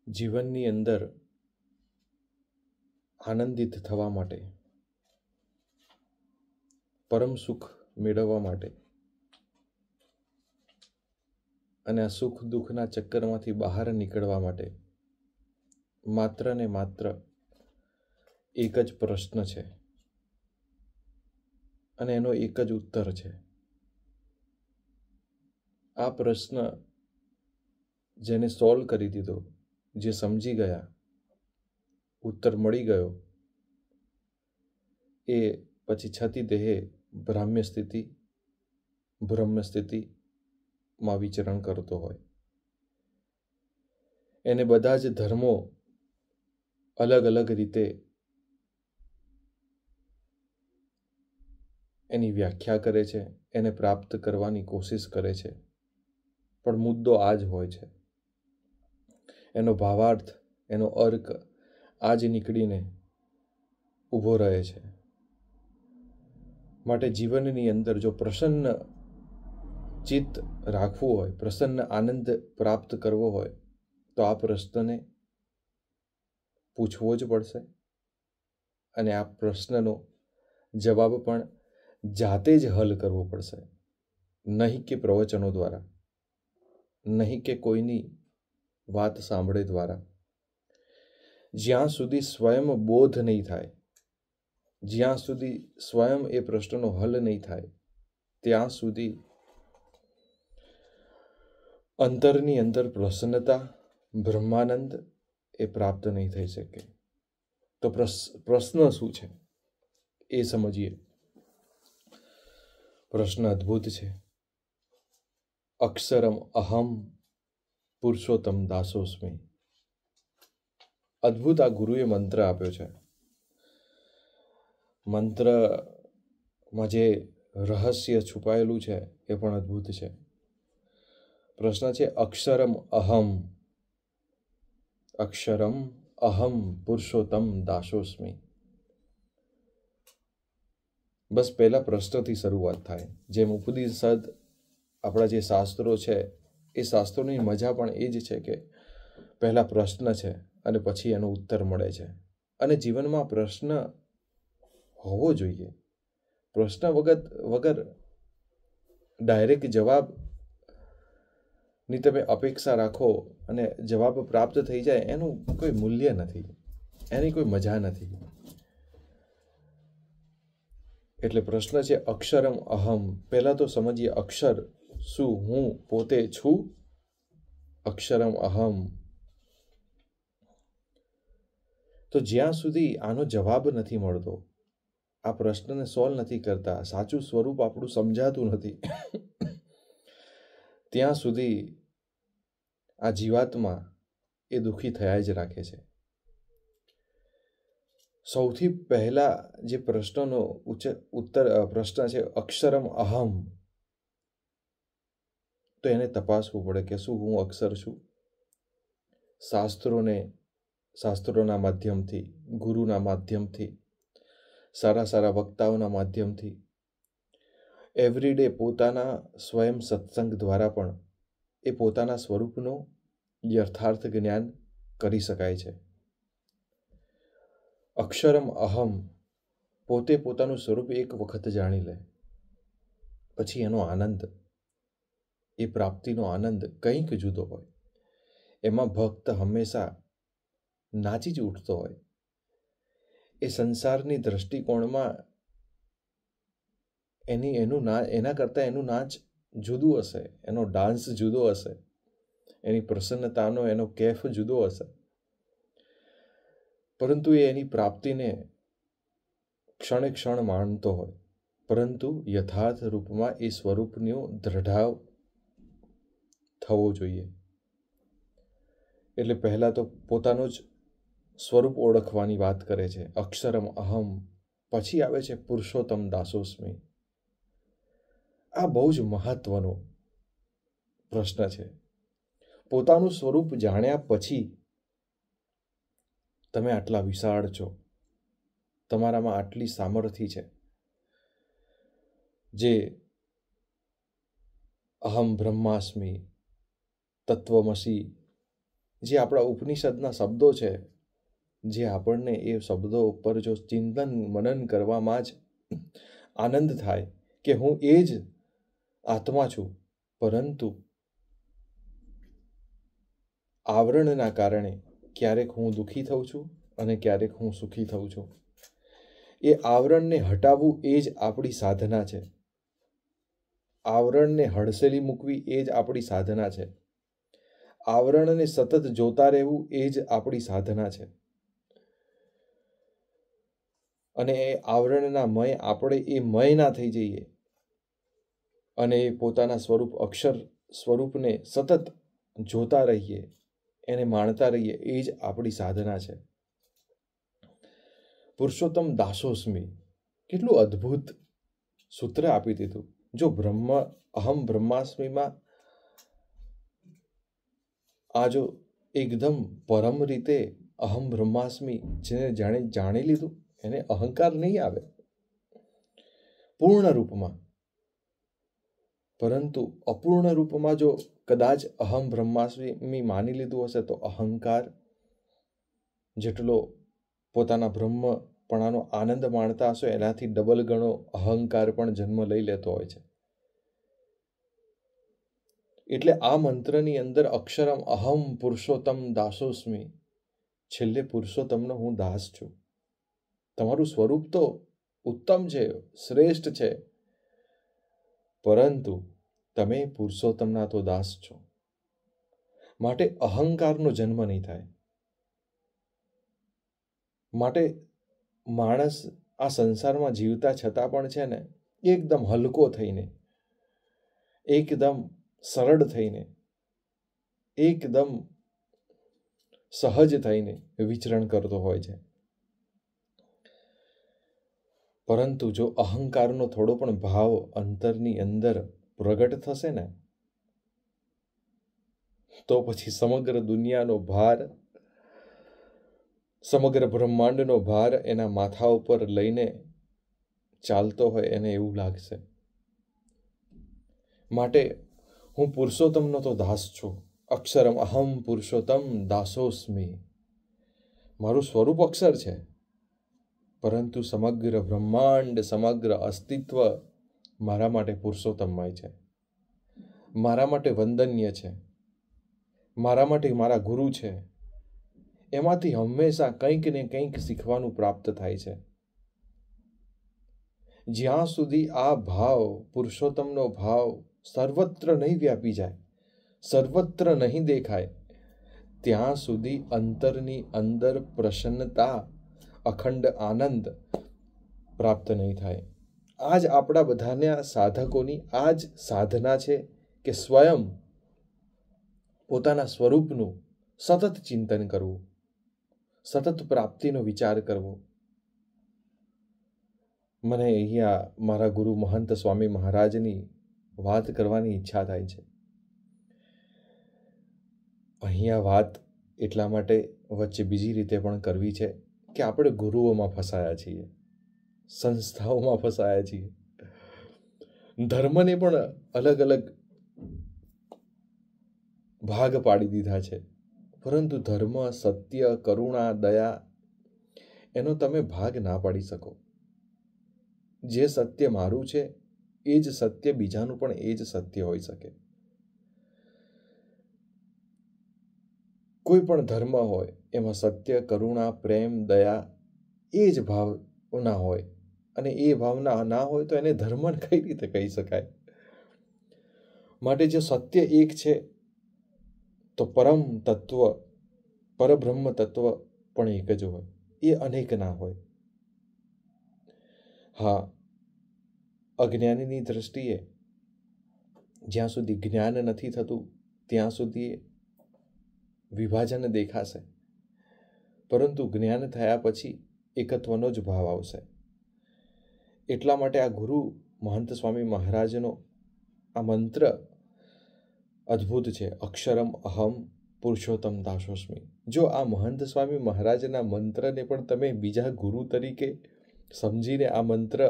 જીવનની અંદર આનંદિત થવા માટે, પરમ સુખ મેળવવા માટે અને આ સુખ દુઃખના ચક્કરમાંથી બહાર નીકળવા માટે માત્ર ને માત્ર એક જ પ્રશ્ન છે અને એનો એક જ ઉત્તર છે. આ પ્રશ્ન જેને સોલ્વ કરી દીધો, જે સમજી ગયા, ઉત્તર મળી ગયો, એ પછી છતી દેહે બ્રાહ્મ્ય સ્થિતિ, બ્રહ્મ સ્થિતિમાં વિચરણ કરતો હોય. એને બધા જ ધર્મો અલગ અલગ રીતે એની વ્યાખ્યા કરે છે, એને પ્રાપ્ત કરવાની કોશિશ કરે છે, પણ મુદ્દો આ જ હોય છે. એનો ભાવાર્થ, એનો અર્ક આ જ નીકળીને ઊભો રહે છે. માટે જીવનની અંદર જો પ્રસન્ન ચિત્ત રાખવું હોય, પ્રસન્ન આનંદ પ્રાપ્ત કરવો હોય, તો આ પ્રશ્નને પૂછવો જ પડશે અને આ પ્રશ્નનો જવાબ પણ જાતે જ હલ કરવો પડશે. નહીં કે પ્રવચનો દ્વારા, નહીં કે કોઈની વાત સાંભળે દ્વારા. જ્યાં સુધી સ્વયં બોધ નહીં થાય, જ્યાં સુધી સ્વયં એ પ્રશ્નનો હલ નહીં થાય, ત્યાં સુધી અંતરની અંદર પ્રસન્નતા, બ્રહ્માનંદ એ પ્રાપ્ત નહીં થઈ શકે. તો પ્રશ્ન શું છે એ સમજીએ. પ્રશ્ન અદ્ભુત છે. અક્ષરમ અહમ પુરુષોત્તમ દાસોસ્મિ. અદ્ભુત આ ગુરુએ મંત્ર આપ્યો છે. મંત્રમાં જે રહસ્ય છુપાયેલું છે એ પણ અદ્ભુત છે. પ્રશ્ન છે અક્ષરમ અહમ. અક્ષરમ અહમ પુરુષોત્તમ દાસોસ્મિ. બસ પહેલા પ્રશ્નથી શરૂઆત થાય. જેમ ઉપનિષદ, આપણા જે શાસ્ત્રો છે, એ શાસ્ત્રોની મજા પણ એ જ છે કે પહેલા પ્રશ્ન છે અને પછી એનો ઉત્તર મળે છે. અને જીવનમાં પ્રશ્ન હોવો જોઈએ. પ્રશ્ન વગર ડાયરેક્ટ જવાબની તમે અપેક્ષા રાખો અને જવાબ પ્રાપ્ત થઈ જાય, એનું કોઈ મૂલ્ય નથી, એની કોઈ મજા નથી. એટલે પ્રશ્ન છે અક્ષરમ અહમ. પહેલા તો સમજીએ અક્ષર શું, હું પોતે છું. અક્ષરમ અહમ. તો જ્યાં સુધી આનો જવાબ નથી મળતો, આ પ્રશ્નને સોલ્વ નથી કરતા, સાચું સ્વરૂપ આપણું સમજાતું નથી, ત્યાં સુધી આ જીવાત્મા એ દુઃખી થયા જ રાખે છે. સૌથી પહેલા જે પ્રશ્નનો પ્રશ્ન છે અક્ષરમ અહમ, તો એને તપાસવું પડે કે શું હું અક્ષર છું. શાસ્ત્રોના માધ્યમથી, ગુરુના માધ્યમથી, સારા વક્તાઓના માધ્યમથી, એવરીડે પોતાના સ્વયં સત્સંગ દ્વારા પણ એ પોતાના સ્વરૂપનો યથાર્થ જ્ઞાન કરી શકાય છે. અક્ષરમ અહમ, પોતે પોતાનું સ્વરૂપ એક વખત જાણી લે, પછી એનો આનંદ, એ પ્રાપ્તિનો આનંદ કંઈક જુદો હોય. એમાં ભક્ત હંમેશા નાચી જ ઉઠતો હોય. એ સંસારની દ્રષ્ટિકોણમાં એના કરતાં એનું નાચ જુદું હશે, એનો ડાન્સ જુદો હશે, એની પ્રસન્નતાનો એનો કેફ જુદો હશે. પરંતુ એ એની પ્રાપ્તિને ક્ષણે ક્ષણ માણતો હોય, પરંતુ યથાર્થ રૂપમાં એ સ્વરૂપનો દ્રઢાવ થવો જોઈએ. એટલે પહેલા તો પોતાનું જ સ્વરૂપ ઓળખવાની વાત કરે છે, અક્ષરમ અહમ. પછી આવે છે પુરુષોત્તમ દાસોસ્મિ. આ બહુ જ મહત્વનો પ્રશ્ન છે. પોતાનું સ્વરૂપ જાણ્યા પછી તમે આટલા વિશાળ છો, તમારામાં આટલી સામર્થ્ય છે, જે અહમ બ્રહ્માસ્મિ, તત્વમસી જે આપણા ઉપનિષદના શબ્દો છે, જે આપણને એ શબ્દો ઉપર જો ચિંતન મનન કરવામાં જ આનંદ થાય કે હું એ જ આત્મા છું, પરંતુ આવરણના કારણે ક્યારેક હું દુઃખી થઉં છું અને ક્યારેક હું સુખી થઉં છું. એ આવરણને હટાવવું એ જ આપણી સાધના છે. આવરણને હડસેલી મૂકવી એ જ આપણી સાધના છે. આવરણને સતત જોતા રહેવું એ જ આપણી સાધના છે. અને એ આવરણના મય આપણે એ મય ના થઈ જઈએ અને પોતાના સ્વરૂપ અક્ષર સ્વરૂપને સતત જોતા રહીએ, એને માણતા રહીએ, એ જ આપણી સાધના છે. પુરુષોત્તમ દાસોસ્મી કેટલું અદ્ભુત સૂત્ર આપી દીધું. જો અહમ બ્રહ્માસ્મીમાં આ જો એકદમ પરમ રીતે અહમ બ્રહ્માસ્મી જેને જાણી લીધું, એને અહંકાર નહીં આવે પૂર્ણ રૂપમાં. પરંતુ અપૂર્ણ રૂપમાં જો કદાચ અહમ બ્રહ્માસ્મી માની લીધું હશે તો અહંકાર જેટલો પોતાના બ્રહ્મપણાનો આનંદ માણતા હશો એનાથી ડબલ ગણો અહંકાર પણ જન્મ લઈ લેતો હોય છે. એટલે આ મંત્રની અંદર અક્ષરમ અહમ પુરુષોત્તમ દાસોસ્મી, છેલ્લે પુરુષોત્તમનો હું દાસ છું. તમારું સ્વરૂપ તો ઉત્તમ છે, શ્રેષ્ઠ છે, પરંતુ તમે પુરુષોત્તમના તો દાસ છો. માટે અહંકારનો જન્મ નહીં થાય. માટે માણસ આ સંસારમાં જીવતા છતાં પણ છે ને એકદમ હલકો થઈને, એકદમ સરળ થઈને, એકદમ સહજ થઈને વિચરણ કરતો હોય છે. પરંતુ જો અહંકારનો થોડો પણ ભાવ અંતરની અંદર પ્રગટ થશે ને, તો પછી સમગ્ર દુનિયાનો ભાર, સમગ્ર બ્રહ્માંડનો ભાર એના માથા ઉપર લઈને ચાલતો હોય એને એવું લાગશે. માટે હું પુરુષોત્તમનો તો દાસ છું. અક્ષરમ અહમ પુરુષોત્તમ દાસોસ્મી. મારું સ્વરૂપ અક્ષર છે, પરંતુ સમગ્ર બ્રહ્માંડ, સમગ્ર અસ્તિત્વ મારા માટે પુરુષોત્તમમય છે, મારા માટે વંદન્ય છે, મારા માટે મારા ગુરુ છે. એમાંથી હંમેશા કંઈક ને કંઈક શીખવાનું પ્રાપ્ત થાય છે. જ્યાં સુધી આ ભાવ, પુરુષોત્તમનો ભાવ સર્વત્ર નહીં વ્યાપી જાય, સર્વત્ર નહીં દેખાય, ત્યાં સુધી અંતરની અંદર પ્રસન્નતા, અખંડ આનંદ પ્રાપ્ત નહીં થાય. આ જ આપણા બધાના સાધકોની આ જ સાધના છે કે સ્વયં પોતાના સ્વરૂપનું સતત ચિંતન કરવું, સતત પ્રાપ્તિનો વિચાર કરવો. મને અહીંયા મારા ગુરુ મહંત સ્વામી મહારાજની વાત કરવાની ઈચ્છા થાય છે. અહીંયા વાત એટલા માટે વચ્ચે બીજી રીતે પણ કરવી છે કે આપણે ગુરુઓમાં ફસાયા છીએ, સંસ્થાઓમાં ફસાયા છીએ, ધર્મને પણ અલગ અલગ ભાગ પાડી દીધા છે. પરંતુ ધર્મ, સત્ય, કરુણા, દયા એનો તમે ભાગ ના પાડી શકો. જે સત્ય મારું છે એ જ સત્ય બીજાનું પણ એ જ સત્ય હોઈ શકે. કોઈ પણ ધર્મ હોય એમાં સત્ય, કરુણા, પ્રેમ, દયા એ જ ભાવના હોય, અને એ ભાવના ના હોય તો એને ધર્મ કઈ રીતે કહી શકાય? માટે જો સત્ય એક છે તો પરમ તત્વ, પરબ્રહ્મ તત્વ પણ એક જ હોય, એ અનેક ના હોય. હા, અજ્ઞાનીની દ્રષ્ટિએ જ્યાં સુધી જ્ઞાન નથી થતું ત્યાં સુધી વિભાજન દેખાશે, પરંતુ જ્ઞાન થયા પછી એકત્વનો જ ભાવ આવશે. એટલા માટે આ ગુરુ મહંત સ્વામી મહારાજનો આ મંત્ર અદ્ભુત છે. અક્ષરમ અહમ પુરુષોત્તમ દાસોસ્મી. જો આ મહંત સ્વામી મહારાજના મંત્રને પણ તમે બીજા ગુરુ તરીકે સમજીને આ મંત્ર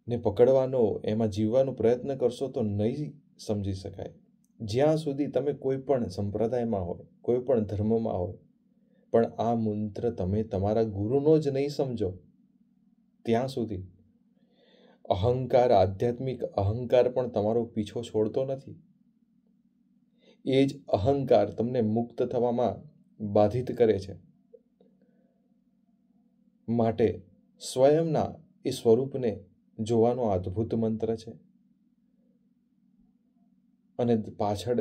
ને પકડવાનો, એમાં જીવવાનો પ્રયત્ન કરશો તો નહીં સમજી શકાય. જ્યાં સુધી તમે કોઈ પણ સંપ્રદાયમાં હોય, કોઈ પણ ધર્મમાં હોય, પણ આ મંત્ર તમે તમારા ગુરુનો જ નહીં સમજો, ત્યાં સુધી અહંકાર, આધ્યાત્મિક અહંકાર પણ તમારો પીછો છોડતો નથી. એ જ અહંકાર તમને મુક્ત થવામાં બાધિત કરે છે. માટે સ્વયંના એ સ્વરૂપને જોવાનો અદ્ભુત મંત્ર છે. અને પાછળ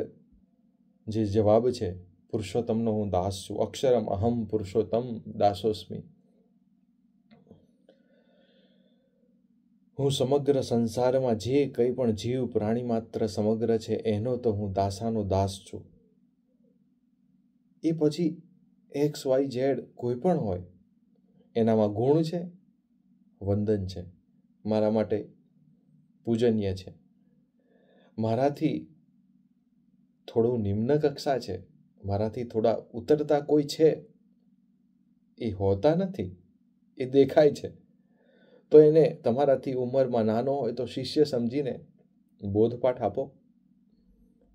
જે જવાબ છે, પુરુષોત્તમનો હું દાસ છું, અક્ષરમ અહમ પુરુષોત્તમ દાસોસ્મી. હું સમગ્ર સંસારમાં જે કંઈ પણ જીવ પ્રાણી માત્ર સમગ્ર છે એનો તો હું દાસાનો દાસ છું. એ પછી XYZ કોઈ પણ હોય, એનામાં ગુણ છે, વંદન છે, મારા માટે પૂજનીય છે. મારાથી થોડું નિમ્ન કક્ષા છે, મારાથી થોડા ઉતરતા કોઈ છે, એ હોતા નથી, એ દેખાય છે. તો એને તમારાથી ઉંમરમાં નાનો હોય તો શિષ્ય સમજીને બોધપાઠ આપો,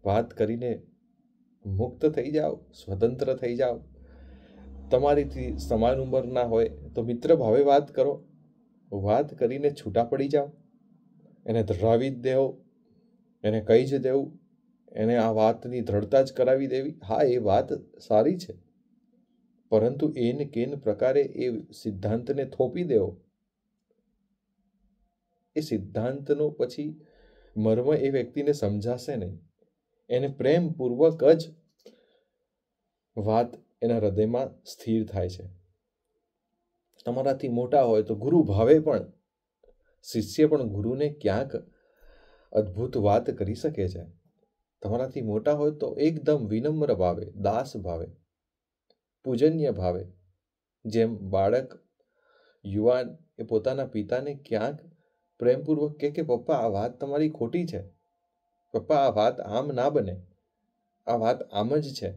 વાત કરીને મુક્ત થઈ જાઓ, સ્વતંત્ર થઈ જાઓ. તમારીથી સમાન ઉંમરના હોય તો મિત્ર ભાવે વાત કરો, વાત કરીને છૂટા પડી જાઓ. એને ધરાવી જ દેવો, એને કહી જ દેવું, એને આ વાતની દ્રઢતા જ કરાવી દેવી. હા, એ વાત સારી છે, પરંતુ એને કેન પ્રકારે એ સિદ્ધાંતને થોપી દેવો. એ સિદ્ધાંતનો પછી મર્મ એ વ્યક્તિને સમજાશે નહીં. એને પ્રેમપૂર્વક જ વાત એના હૃદયમાં સ્થિર થાય છે. તમારાથી મોટા હોય તો ગુરુ ભાવે પણ શિષ્ય પણ ગુરુને ક્યાંક અદ્ભુત વાત કરી શકે છે. તમારાથી મોટા હોય તો એકદમ વિનમ્ર ભાવે, દાસ ભાવે, પૂજન્ય ભાવે, જેમ બાળક, યુવાન એ પોતાના પિતાને ક્યાંક પ્રેમપૂર્વક કે પપ્પા આ વાત તમારી ખોટી છે, પપ્પા આ વાત આમ ના બને, આ વાત આમ જ છે,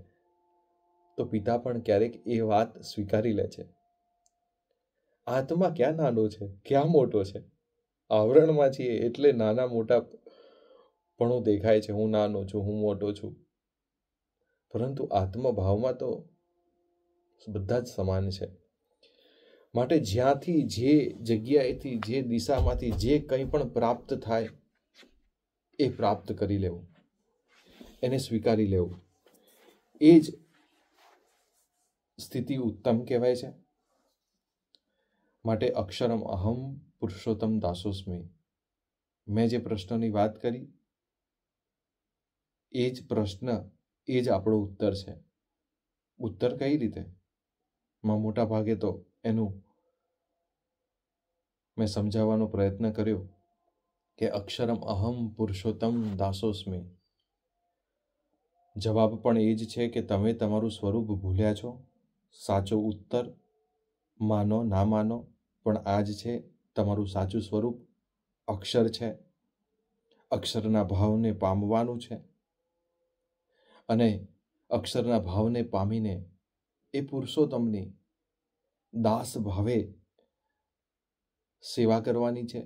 તો પિતા પણ ક્યારેક એ વાત સ્વીકારી લે છે. આત્મા ક્યાં નાનો છે, ક્યાં મોટો છે? આવરણમાં છીએ એટલે નાના મોટા પણ દેખાય છે, હું નાનો છું, હું મોટો છું, પરંતુ આત્મભાવમાં તો બધા જ સમાન છે. માટે જ્યાંથી, જે જગ્યાએથી, જે દિશામાંથી જે કંઈ પણ પ્રાપ્ત થાય એ પ્રાપ્ત કરી લેવું, એને સ્વીકારી લેવું, એ જ સ્થિતિ ઉત્તમ કહેવાય છે. માટે અક્ષરમ અહમ પુરુષોત્તમ દાસોસ્મી. મેં જે પ્રશ્નની વાત કરી એ જ પ્રશ્ન, એ જ આપણો ઉત્તર છે. ઉત્તર કઈ રીતે? મોટા ભાગે તો એનું મેં સમજાવવાનો પ્રયત્ન કર્યો કે અક્ષરમ અહમ પુરુષોત્તમ દાસોસ્મી. જવાબ પણ એ જ છે કે તમે તમારું સ્વરૂપ ભૂલ્યા છો. સાચો ઉત્તર, માનો ના માનો, પણ આ જ છે તમારું સાચું સ્વરૂપ. અક્ષર છે, અક્ષરના ભાવને પામવાનું છે, અને અક્ષરના ભાવને પામીને એ પુરુષોત્તમની દાસ ભાવે સેવા કરવાની છે.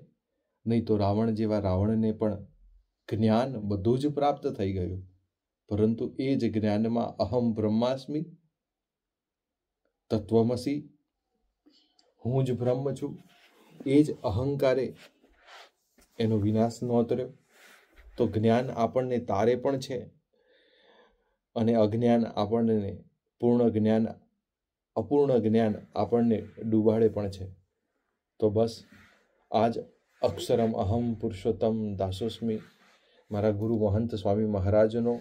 નહીં તો રાવણ જેવા રાવણને પણ જ્ઞાન બધું જ પ્રાપ્ત થઈ ગયું, પરંતુ એ જ જ્ઞાનમાં અહમ બ્રહ્માસ્મિ, તત્વમસી, હું જ બ્રહ્મ છું, એ જ અહંકારે એનો વિનાશ નોતર્યો. તો જ્ઞાન આપણને તારે પણ છે, અને અજ્ઞાન આપણને પૂર્ણ જ્ઞાન, અપૂર્ણ જ્ઞાન આપણને ડૂબાડે પણ છે. તો બસ આ જ અક્ષરમ અહમ પુરુષોત્તમ દાસોસ્મી મારા ગુરુ મહંત સ્વામી મહારાજનો,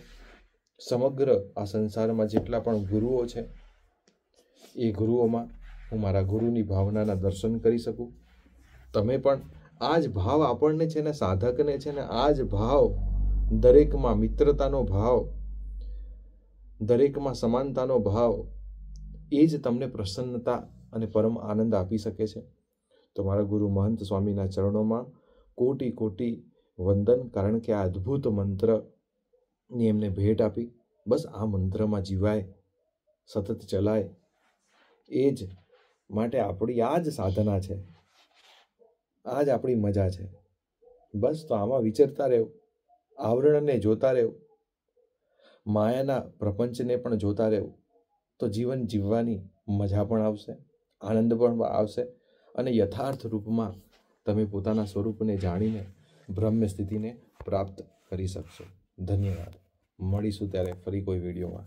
સમગ્ર આ સંસારમાં જેટલા પણ ગુરુઓ છે એ ગુરુઓમાં હું મારા ગુરુની ભાવનાના દર્શન કરી શકું. તમે પણ આ જ ભાવ આપણને છે ને, સાધકને છે ને, આ જ ભાવ દરેકમાં મિત્રતાનો ભાવ, દરેકમાં સમાનતાનો ભાવ, એ જ તમને પ્રસન્નતા અને પરમ આનંદ આપી શકે છે. તો મારા ગુરુ મહંત સ્વામીના ચરણોમાં કોટી કોટી વંદન, કારણ કે આ અદ્ભુત મંત્રની એમને ભેટ આપી. બસ આ મંત્રમાં જીવાય, સતત ચલાય, એ જ માટે આપણી આ જ સાધના છે, આ જ આપણી મજા છે. બસ તો આમાં વિચરતા રહેવું, આવરણને જોતા રહેવું, માયાના પ્રપંચને પણ જોતા રહેવું તો જીવન જીવવાની મજા પણ આવશે, આનંદ પણ આવશે અને યથાર્થ રૂપમાં તમે પોતાના સ્વરૂપને જાણીને બ્રહ્મ સ્થિતિને પ્રાપ્ત કરી શકશો. ધન્યવાદ. મળીશું ત્યારે ફરી કોઈ વિડીયોમાં.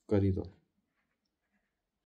કરી દો.